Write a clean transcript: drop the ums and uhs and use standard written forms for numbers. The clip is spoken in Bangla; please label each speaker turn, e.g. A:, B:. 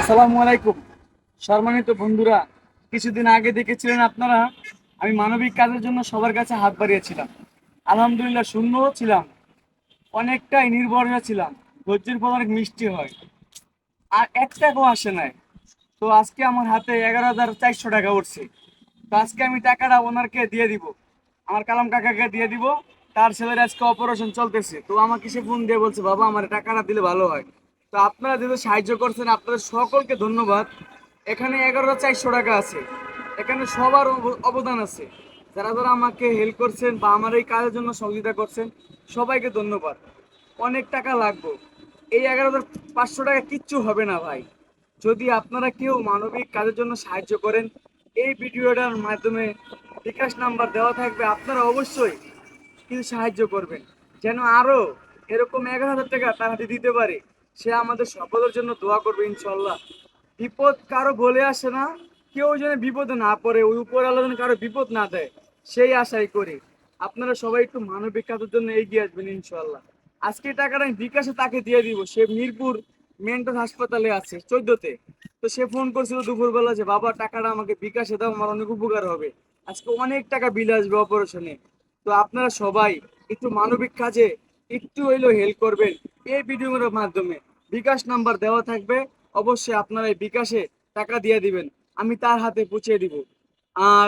A: আসসালামু আলাইকুম। সম্মানিত বন্ধুরা, কিছুদিন আগে দেখেছিলেন আপনারা আমি মানবিক কাজের জন্য সবার কাছে হাত বাড়িয়েছিলাম। আলহামদুলিল্লাহ শূন্যও ছিলাম, অনেকটাই নির্ভরও ছিলাম। ধৈর্যের ফল অনেক মিষ্টি হয়। আর এক টাকাও আসে নাই। তো আজকে আমার হাতে 11,400 টাকা উঠছে। তো আজকে আমি টাকাটা ওনারকে দিয়ে দিব, আমার কালাম কাকাকে দিয়ে দিব। তার ছেলের আজকে অপারেশন চলতেছে, তো আমাকে সে ফোন দিয়ে বলছে, বাবা আমার টাকাটা দিলে ভালো হয়। তো আপনারা যেহেতু সাহায্য করছেন, আপনাদের সকলকে ধন্যবাদ। এখানে 11,400 টাকা আছে, এখানে সবার অবদান আছে। যারা যারা আমাকে হেল্প করছেন বা আমার এই কাজের জন্য সহযোগিতা করছেন, সবাইকে ধন্যবাদ। অনেক টাকা লাগবে, এই 11,500 টাকা কিচ্ছু হবে না ভাই। যদি আপনারা কেউ মানবিক কাজের জন্য সাহায্য করেন, এই ভিডিওটার মাধ্যমে বিকাশ নাম্বার দেওয়া থাকবে, আপনারা অবশ্যই কিছু সাহায্য করবেন, যেন আরো এরকম 11,000 টাকা তার হাতে দিতে পারে। সে আমাদের সকলের জন্য দোয়া করবে ইনশাল্লাহ। বিপদ কারো বলে আসে না, কেউ যেন বিপদে না পড়ে, ওই উপর আল্লাহ যেন কারো বিপদ না দেয়, সেই আশাই করি। আপনারা সবাই একটু মানবিক কাজের জন্য এগিয়ে আসবেন ইনশাল্লাহ। আজকে টাকাটা আমি বিকাশে তাকে দিয়ে দিব, সে মিরপুর মেন্টাল হাসপাতালে আছে 14তে। তো সে ফোন করছিল দুপুরবেলা যে বাবা টাকাটা আমাকে বিকাশে দাও, আমার অনেক উপকার হবে, আজকে অনেক টাকা বিল আসবে অপারেশনে। তো আপনারা সবাই একটু মানবিক কাজে একটু হইলেও হেল্প করবেন এই ভিডিওর মাধ্যমে। বিকাশ নাম্বার দেওয়া থাকবে, অবশ্যই আপনারা এই বিকাশে টাকা দিয়ে দিবেন, আমি তার হাতে পৌঁছে দিব। আর